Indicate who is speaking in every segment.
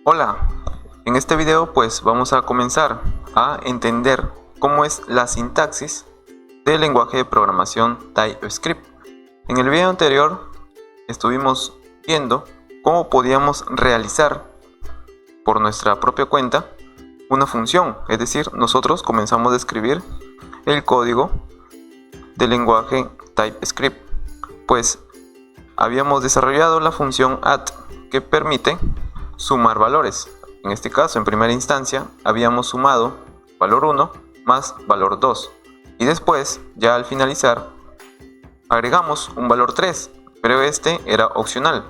Speaker 1: Hola, en este video pues vamos a comenzar a entender cómo es la sintaxis del lenguaje de programación TypeScript. En el video anterior estuvimos viendo cómo podíamos realizar por nuestra propia cuenta una función, es decir, nosotros comenzamos a escribir el código del lenguaje TypeScript, pues habíamos desarrollado la función add que permite sumar valores. En este caso, en primera instancia, habíamos sumado valor 1 más valor 2 y después, ya al finalizar, agregamos un valor 3, pero este era opcional,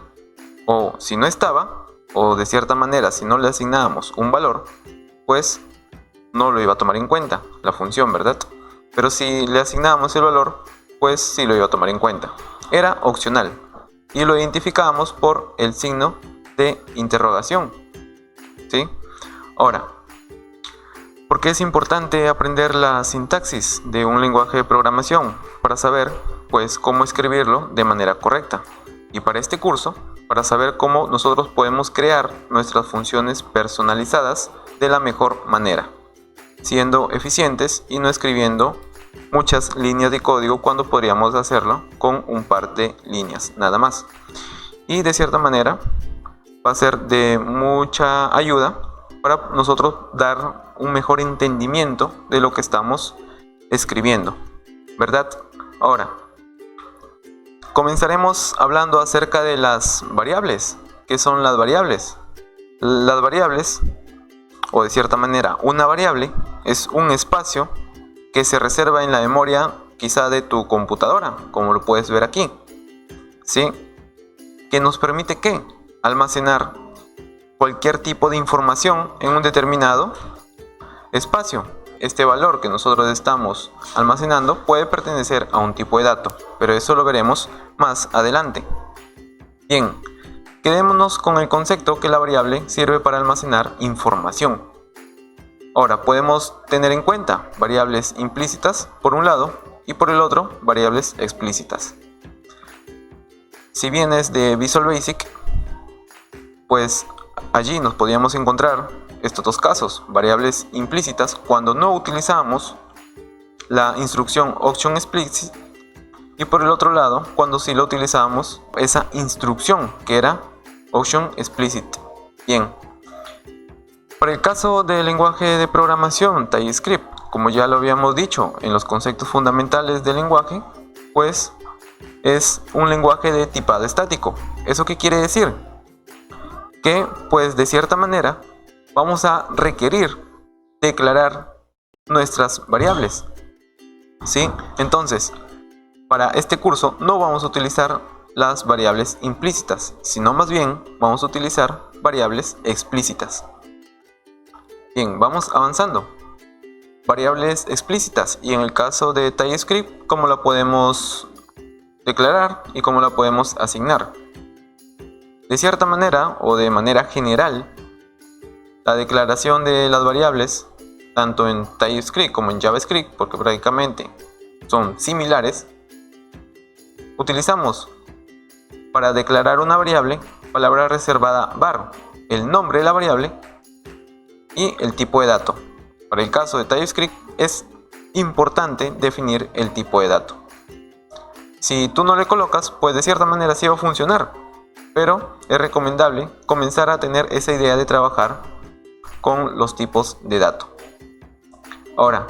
Speaker 1: o si no estaba, o de cierta manera si no le asignábamos un valor, pues no lo iba a tomar en cuenta la función, ¿verdad? Pero si le asignábamos el valor, pues sí lo iba a tomar en cuenta. Era opcional y lo identificábamos por el signo de interrogación, ¿sí? Ahora, ¿por qué es importante aprender la sintaxis de un lenguaje de programación? Para saber, pues, cómo escribirlo de manera correcta. Y para este curso, para saber cómo nosotros podemos crear nuestras funciones personalizadas de la mejor manera, siendo eficientes y no escribiendo muchas líneas de código cuando podríamos hacerlo con un par de líneas nada más. Y de cierta manera va a ser de mucha ayuda para nosotros dar un mejor entendimiento de lo que estamos escribiendo, ¿verdad? Ahora, comenzaremos hablando acerca de las variables. ¿Qué son las variables? Las variables, o de cierta manera, una variable es un espacio que se reserva en la memoria quizá de tu computadora, como lo puedes ver aquí, ¿sí? Que nos permite ¿qué? Almacenar cualquier tipo de información en un determinado espacio. Este valor que nosotros estamos almacenando puede pertenecer a un tipo de dato, pero eso lo veremos más adelante. Bien, quedémonos con el concepto que la variable sirve para almacenar información. Ahora, podemos tener en cuenta variables implícitas por un lado y por el otro variables explícitas. Si vienes de Visual Basic, pues allí nos podríamos encontrar estos dos casos: variables implícitas cuando no utilizamos la instrucción option explicit, y por el otro lado cuando sí lo utilizamos esa instrucción que era option explicit. Bien, para el caso del lenguaje de programación TypeScript, como ya lo habíamos dicho en los conceptos fundamentales del lenguaje, pues es un lenguaje de tipado estático. ¿Eso qué quiere decir? Que pues de cierta manera vamos a requerir declarar nuestras variables, ¿sí? Entonces, para este curso no vamos a utilizar las variables implícitas, sino más bien vamos a utilizar variables explícitas. Bien, vamos avanzando. Variables explícitas, y en el caso de TypeScript, ¿cómo la podemos declarar y cómo la podemos asignar? De cierta manera o de manera general, la declaración de las variables, tanto en TypeScript como en JavaScript, porque prácticamente son similares, utilizamos para declarar una variable palabra reservada var, el nombre de la variable y el tipo de dato. Para el caso de TypeScript es importante definir el tipo de dato. Si tú no le colocas, pues de cierta manera sí va a funcionar, pero es recomendable comenzar a tener esa idea de trabajar con los tipos de dato. Ahora,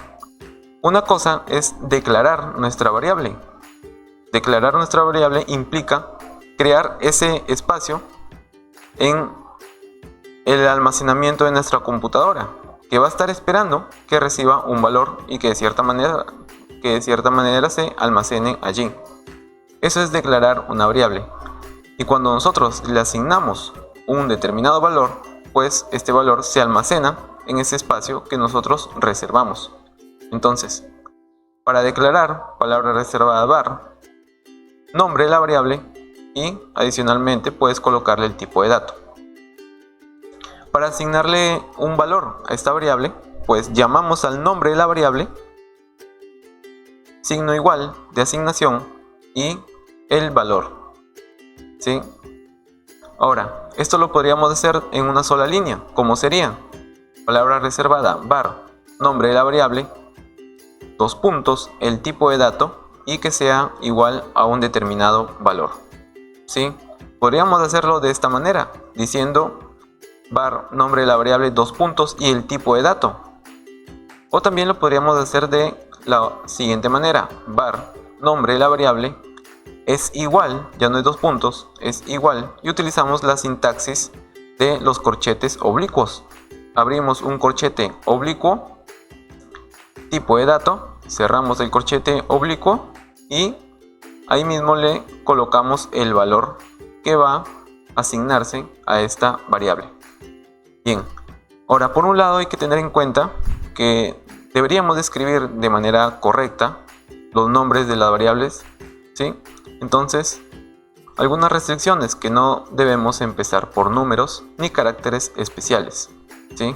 Speaker 1: una cosa es declarar nuestra variable. Declarar nuestra variable implica crear ese espacio en el almacenamiento de nuestra computadora, que va a estar esperando que reciba un valor y que de cierta manera se almacene allí. Eso es declarar una variable. Y cuando nosotros le asignamos un determinado valor, pues este valor se almacena en ese espacio que nosotros reservamos. Entonces, para declarar palabra reservada var, nombre de la variable y adicionalmente puedes colocarle el tipo de dato. Para asignarle un valor a esta variable, pues llamamos al nombre de la variable, signo igual de asignación y el valor, ¿sí? Ahora, esto lo podríamos hacer en una sola línea, como sería palabra reservada var, nombre de la variable, dos puntos, el tipo de dato y que sea igual a un determinado valor. ¿Sí? Podríamos hacerlo de esta manera, diciendo var, nombre de la variable, dos puntos y el tipo de dato. O también lo podríamos hacer de la siguiente manera, var, nombre de la variable, es igual, ya no es dos puntos, es igual, y utilizamos la sintaxis de los corchetes oblicuos. Abrimos un corchete oblicuo, tipo de dato, cerramos el corchete oblicuo y ahí mismo le colocamos el valor que va a asignarse a esta variable. Bien, ahora por un lado hay que tener en cuenta que deberíamos escribir de manera correcta los nombres de las variables, ¿sí? Entonces, algunas restricciones, que no debemos empezar por números ni caracteres especiales, ¿sí?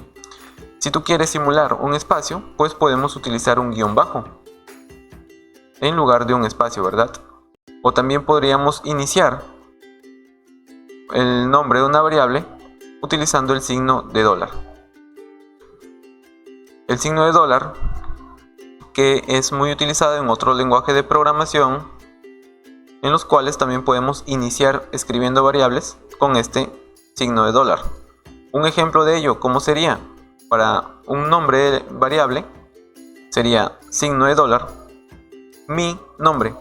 Speaker 1: Si tú quieres simular un espacio, pues podemos utilizar un guión bajo en lugar de un espacio, ¿verdad? O también podríamos iniciar el nombre de una variable utilizando el signo de dólar. El signo de dólar, que es muy utilizado en otro lenguaje de programación, en los cuales también podemos iniciar escribiendo variables con este signo de dólar. Un ejemplo de ello, ¿cómo sería? Para un nombre de variable sería signo de dólar, mi nombre.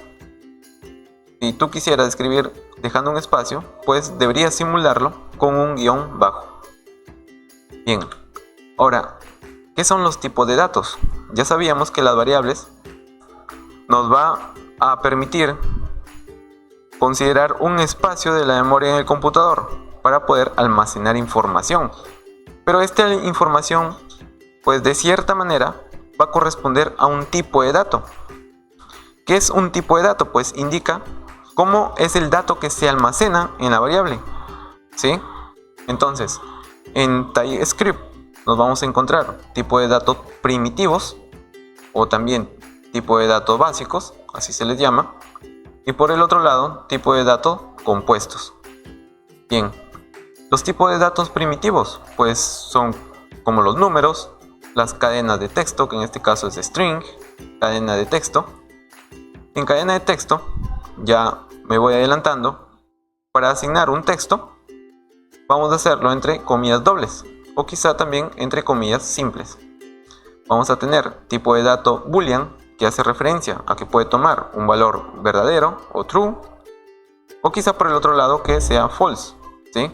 Speaker 1: Si tú quisieras escribir dejando un espacio, pues deberías simularlo con un guión bajo. Bien, ahora, ¿qué son los tipos de datos? Ya sabíamos que las variables nos va a permitir considerar un espacio de la memoria en el computador para poder almacenar información. Pero esta información, pues de cierta manera, va a corresponder a un tipo de dato. ¿Qué es un tipo de dato? Pues indica cómo es el dato que se almacena en la variable, ¿sí? Entonces, en TypeScript nos vamos a encontrar tipo de datos primitivos o también tipo de datos básicos, así se les llama. Y por el otro lado, tipo de datos compuestos. Bien, los tipos de datos primitivos pues son como los números, las cadenas de texto, que en este caso es string, cadena de texto. En cadena de texto, ya me voy adelantando, para asignar un texto, vamos a hacerlo entre comillas dobles o quizá también entre comillas simples. Vamos a tener tipo de dato boolean, que hace referencia a que puede tomar un valor verdadero o true, o quizá por el otro lado que sea false, ¿sí?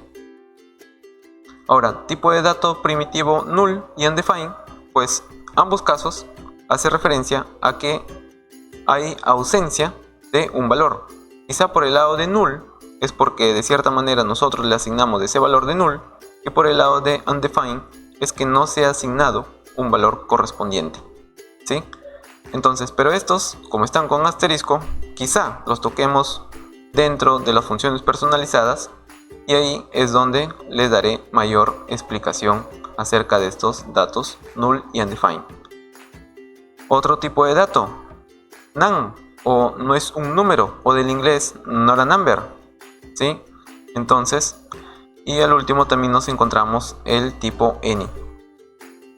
Speaker 1: Ahora, tipo de dato primitivo null y undefined, pues ambos casos hace referencia a que hay ausencia de un valor. Quizá por el lado de null es porque de cierta manera nosotros le asignamos ese valor de null, y por el lado de undefined es que no se ha asignado un valor correspondiente, ¿sí? Entonces, pero estos, como están con asterisco, quizá los toquemos dentro de las funciones personalizadas y ahí es donde les daré mayor explicación acerca de estos datos null y undefined. Otro tipo de dato, none, o no es un número, o del inglés not a number, ¿sí? Entonces, y al último también nos encontramos el tipo any,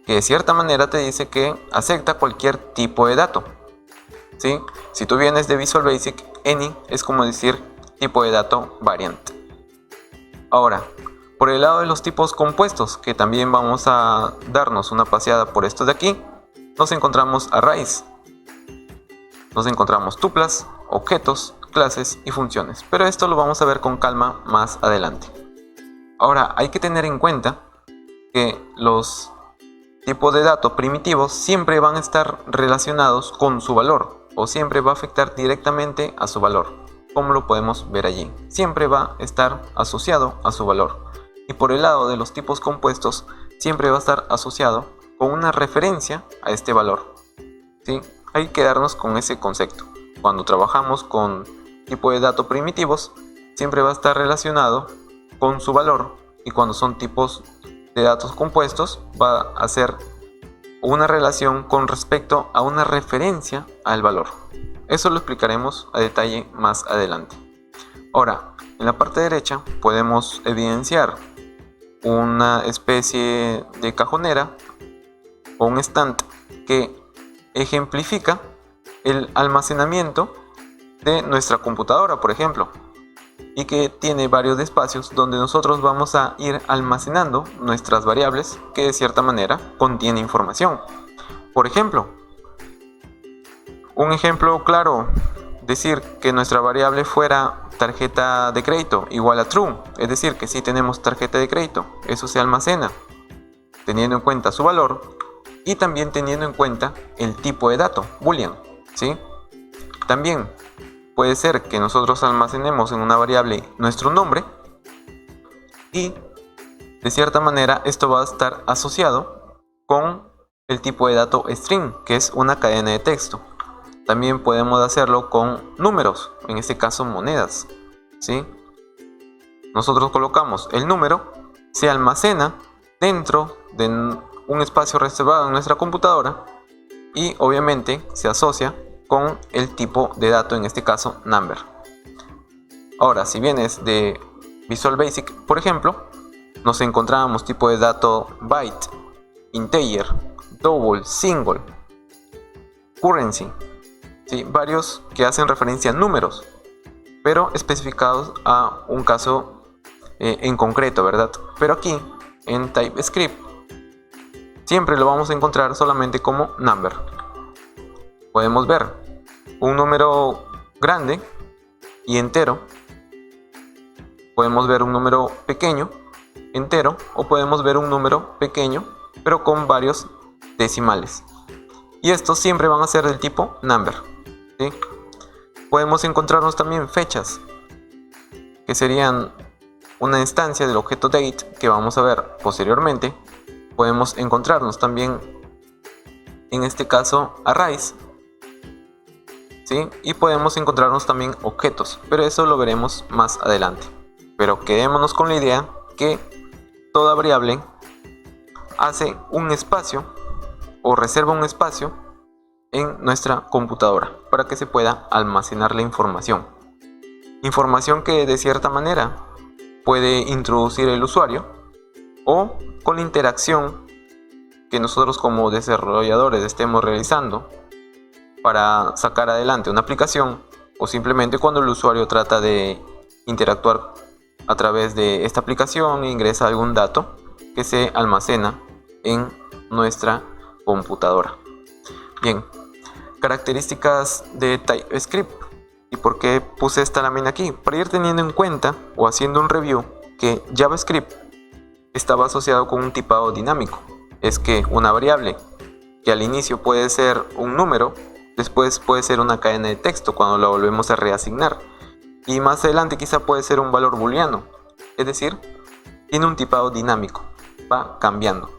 Speaker 1: que de cierta manera te dice que acepta cualquier tipo de dato, ¿sí? Si tú vienes de Visual Basic, any es como decir tipo de dato variant. Ahora, por el lado de los tipos compuestos, que también vamos a darnos una paseada por estos de aquí, nos encontramos arrays, nos encontramos tuplas, objetos, clases y funciones, pero esto lo vamos a ver con calma más adelante. Ahora, hay que tener en cuenta que los tipos de datos primitivos siempre van a estar relacionados con su valor o siempre va a afectar directamente a su valor, como lo podemos ver allí. Siempre va a estar asociado a su valor. Y por el lado de los tipos compuestos siempre va a estar asociado con una referencia a este valor, ¿sí? Hay que quedarnos con ese concepto. Cuando trabajamos con tipo de datos primitivos siempre va a estar relacionado con su valor, y cuando son tipos de datos compuestos va a ser una relación con respecto a una referencia al valor. Eso lo explicaremos a detalle más adelante. Ahora, en la parte derecha podemos evidenciar una especie de cajonera o un stand que ejemplifica el almacenamiento de nuestra computadora, por ejemplo, y que tiene varios espacios donde nosotros vamos a ir almacenando nuestras variables que de cierta manera contiene información. Por ejemplo, un ejemplo claro, decir que nuestra variable fuera tarjeta de crédito igual a true, es decir, que si tenemos tarjeta de crédito, eso se almacena teniendo en cuenta su valor y también teniendo en cuenta el tipo de dato, boolean, ¿sí? También puede ser que nosotros almacenemos en una variable nuestro nombre y de cierta manera esto va a estar asociado con el tipo de dato string, que es una cadena de texto. También podemos hacerlo con números, en este caso monedas, ¿sí? Nosotros colocamos el número, se almacena dentro de un espacio reservado en nuestra computadora y obviamente se asocia con el tipo de dato, en este caso number. Ahora, si vienes de Visual Basic, por ejemplo, nos encontramos tipo de dato byte, integer, double, single, currency, ¿sí? Varios que hacen referencia a números, pero especificados a un caso en concreto, ¿verdad? Pero aquí en TypeScript siempre lo vamos a encontrar solamente como number. Podemos ver un número grande y entero, podemos ver un número pequeño, entero, o podemos ver un número pequeño pero con varios decimales, y estos siempre van a ser del tipo number, ¿sí? Podemos encontrarnos también fechas, que serían una instancia del objeto date que vamos a ver posteriormente. Podemos encontrarnos también, en este caso, arrays, ¿sí? Y podemos encontrarnos también objetos, pero eso lo veremos más adelante. Pero quedémonos con la idea que toda variable hace un espacio o reserva un espacio en nuestra computadora para que se pueda almacenar la información. Información que de cierta manera puede introducir el usuario o con la interacción que nosotros como desarrolladores estemos realizando para sacar adelante una aplicación, o simplemente cuando el usuario trata de interactuar a través de esta aplicación e ingresa algún dato que se almacena en nuestra computadora. Bien, características de TypeScript. ¿Y por qué puse esta lámina aquí? Para ir teniendo en cuenta o haciendo un review que JavaScript estaba asociado con un tipado dinámico. Es que una variable que al inicio puede ser un número, después puede ser una cadena de texto cuando la volvemos a reasignar, y más adelante quizá puede ser un valor booleano, es decir, tiene un tipado dinámico, va cambiando.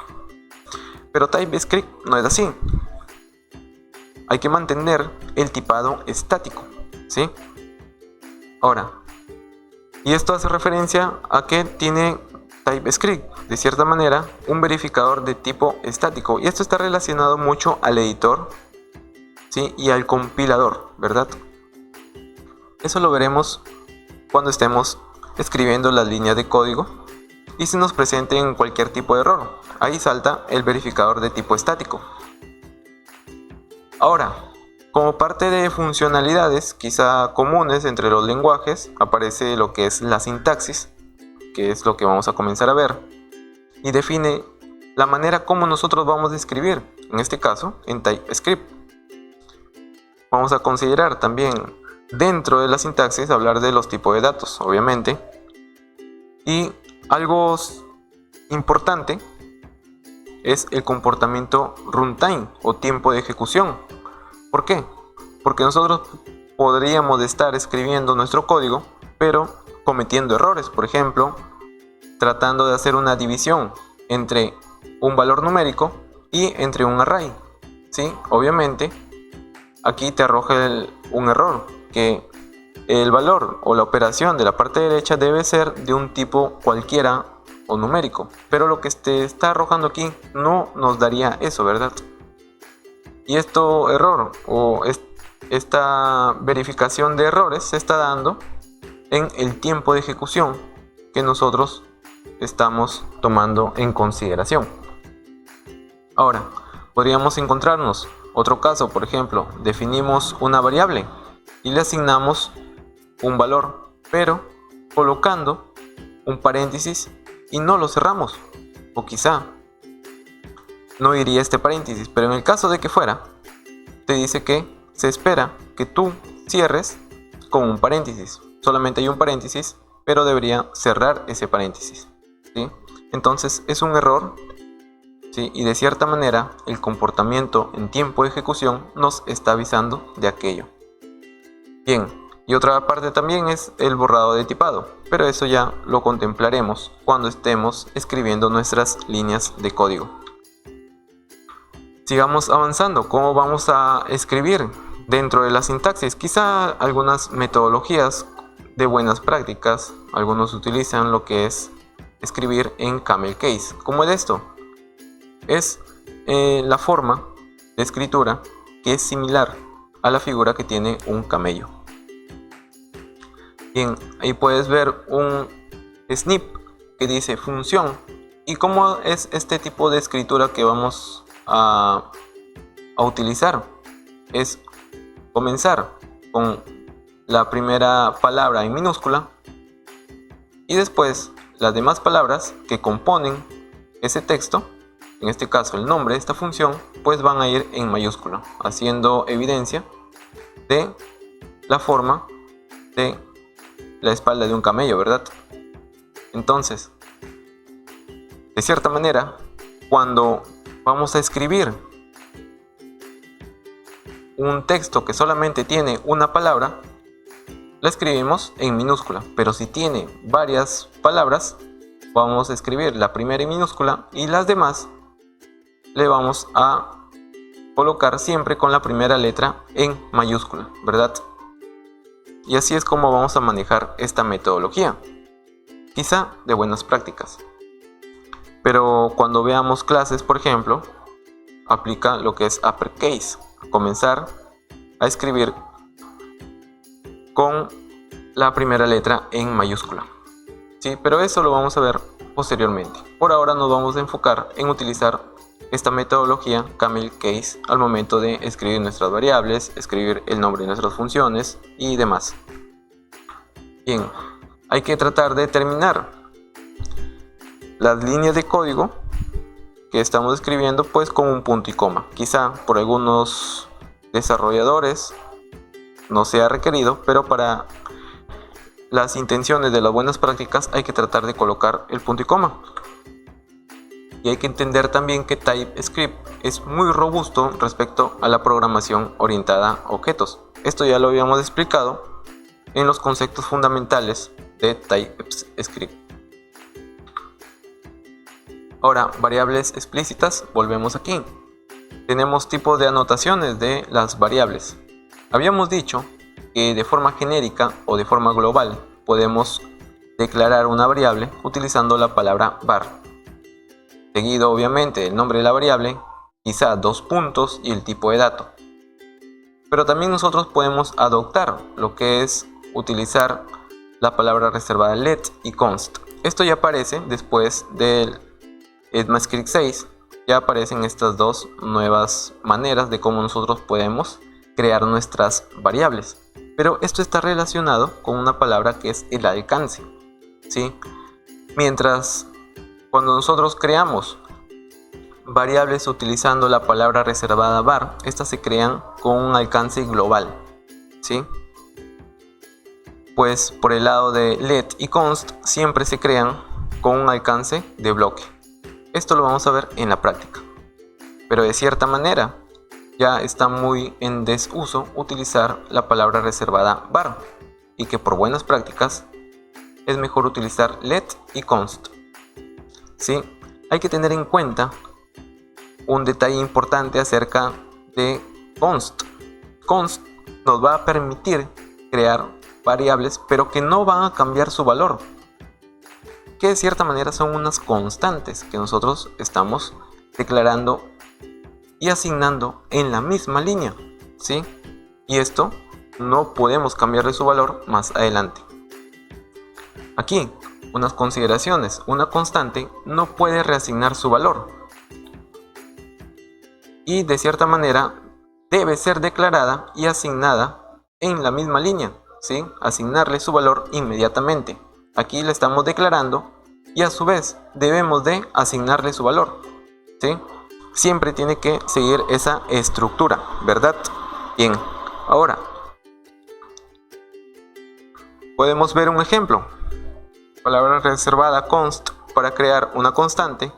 Speaker 1: Pero TypeScript no es así. Hay que mantener el tipado estático, ¿sí? Ahora, y esto hace referencia a que tiene TypeScript, de cierta manera, un verificador de tipo estático, y esto está relacionado mucho al editor, ¿sí? Y al compilador, ¿verdad? Eso lo veremos cuando estemos escribiendo las líneas de código y se nos presente en cualquier tipo de error. Ahí salta el verificador de tipo estático. Ahora, como parte de funcionalidades quizá comunes entre los lenguajes, aparece lo que es la sintaxis, que es lo que vamos a comenzar a ver, y define la manera como nosotros vamos a escribir, en este caso en TypeScript. Vamos a considerar también dentro de la sintaxis hablar de los tipos de datos, obviamente, y algo importante es el comportamiento runtime o tiempo de ejecución. ¿Por qué? Porque nosotros podríamos estar escribiendo nuestro código, pero cometiendo errores, por ejemplo, tratando de hacer una división entre un valor numérico y entre un array, ¿sí? Obviamente, aquí te arroja un error, que el valor o la operación de la parte derecha debe ser de un tipo cualquiera o numérico, pero lo que te está arrojando aquí no nos daría eso, ¿verdad? Y esta verificación de errores se está dando en el tiempo de ejecución que nosotros estamos tomando en consideración. Ahora, podríamos encontrarnos otro caso, por ejemplo, definimos una variable y le asignamos un valor, pero colocando un paréntesis y no lo cerramos, o quizá no iría este paréntesis, pero en el caso de que fuera, te dice que se espera que tú cierres con un paréntesis. Solamente hay un paréntesis, pero debería cerrar ese paréntesis, ¿sí? Entonces es un error, ¿sí? Y de cierta manera el comportamiento en tiempo de ejecución nos está avisando de aquello. Bien, y otra parte también es el borrado de tipado, pero eso ya lo contemplaremos cuando estemos escribiendo nuestras líneas de código. Sigamos avanzando. ¿Cómo vamos a escribir dentro de la sintaxis? Quizá algunas metodologías de buenas prácticas, algunos utilizan lo que es escribir en camel case. ¿Cómo es esto? Es la forma de escritura que es similar a la figura que tiene un camello. Bien, ahí puedes ver un snip que dice función. ¿Y cómo es este tipo de escritura que vamos a utilizar? Es comenzar con la primera palabra en minúscula y después las demás palabras que componen ese texto, en este caso el nombre de esta función, pues van a ir en mayúscula, haciendo evidencia de la forma de la espalda de un camello, ¿verdad? Entonces, de cierta manera, cuando vamos a escribir un texto que solamente tiene una palabra, la escribimos en minúscula, pero si tiene varias palabras, vamos a escribir la primera en minúscula y las demás le vamos a colocar siempre con la primera letra en mayúscula, ¿verdad? Y así es como vamos a manejar esta metodología, quizá de buenas prácticas. Pero cuando veamos clases, por ejemplo, aplica lo que es uppercase, comenzar a escribir con la primera letra en mayúscula. Sí, pero eso lo vamos a ver posteriormente. Por ahora nos vamos a enfocar en utilizar esta metodología camel case al momento de escribir nuestras variables, escribir el nombre de nuestras funciones y demás. Bien, hay que tratar de terminar las líneas de código que estamos escribiendo pues con un punto y coma. Quizá por algunos desarrolladores no sea requerido, pero para las intenciones de las buenas prácticas hay que tratar de colocar el punto y coma. Y hay que entender también que TypeScript es muy robusto respecto a la programación orientada a objetos. Esto ya lo habíamos explicado en los conceptos fundamentales de TypeScript. Ahora, variables explícitas, volvemos aquí. Tenemos tipos de anotaciones de las variables. Habíamos dicho que de forma genérica o de forma global podemos declarar una variable utilizando la palabra var. Seguido obviamente el nombre de la variable, quizá dos puntos y el tipo de dato. Pero también nosotros podemos adoptar lo que es utilizar la palabra reservada let y const. Esto ya aparece después del ECMAScript 6. Ya aparecen estas dos nuevas maneras de cómo nosotros podemos crear nuestras variables. Pero esto está relacionado con una palabra que es el alcance, ¿sí? Mientras cuando nosotros creamos variables utilizando la palabra reservada var, estas se crean con un alcance global, ¿sí? Pues por el lado de let y const siempre se crean con un alcance de bloque. Esto lo vamos a ver en la práctica. Pero de cierta manera ya está muy en desuso utilizar la palabra reservada var y que por buenas prácticas es mejor utilizar let y const. Sí, hay que tener en cuenta un detalle importante acerca de const. Const nos va a permitir crear variables, pero que no van a cambiar su valor, que de cierta manera son unas constantes que nosotros estamos declarando y asignando en la misma línea, ¿sí? Y esto no podemos cambiarle su valor más adelante. aquí unas consideraciones. Una constante no puede reasignar su valor y de cierta manera debe ser declarada y asignada en la misma línea, ¿sí? Asignarle su valor inmediatamente. Aquí le estamos declarando y a su vez debemos de asignarle su valor, ¿sí? Siempre tiene que seguir esa estructura, ¿verdad? Bien, ahora podemos ver un ejemplo. Palabra reservada const para crear una constante.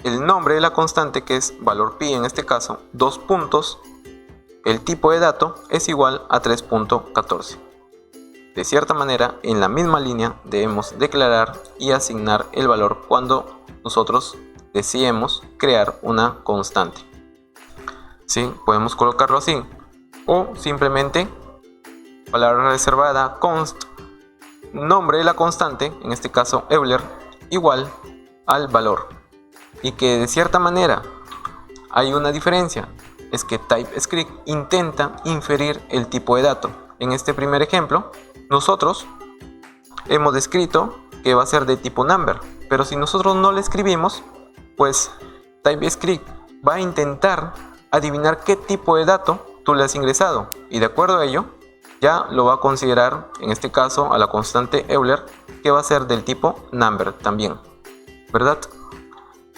Speaker 1: El nombre de la constante, que es valor pi en este caso, 2 puntos. El tipo de dato es igual a 3.14. De cierta manera, en la misma línea debemos declarar y asignar el valor cuando nosotros deseemos crear una constante. ¿Sí? Podemos colocarlo así. O simplemente palabra reservada const, nombre de la constante, en este caso Euler, igual al valor. Y que de cierta manera hay una diferencia. Es que TypeScript intenta inferir el tipo de dato. En este primer ejemplo, nosotros hemos descrito que va a ser de tipo number, pero si nosotros no le escribimos, pues TypeScript va a intentar adivinar qué tipo de dato tú le has ingresado, y de acuerdo a ello, ya lo va a considerar, en este caso, a la constante Euler, que va a ser del tipo number también, ¿verdad?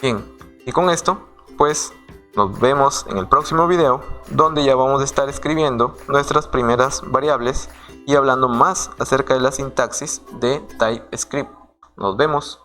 Speaker 1: Bien, y con esto, pues nos vemos en el próximo video, donde ya vamos a estar escribiendo nuestras primeras variables y hablando más acerca de la sintaxis de TypeScript. Nos vemos.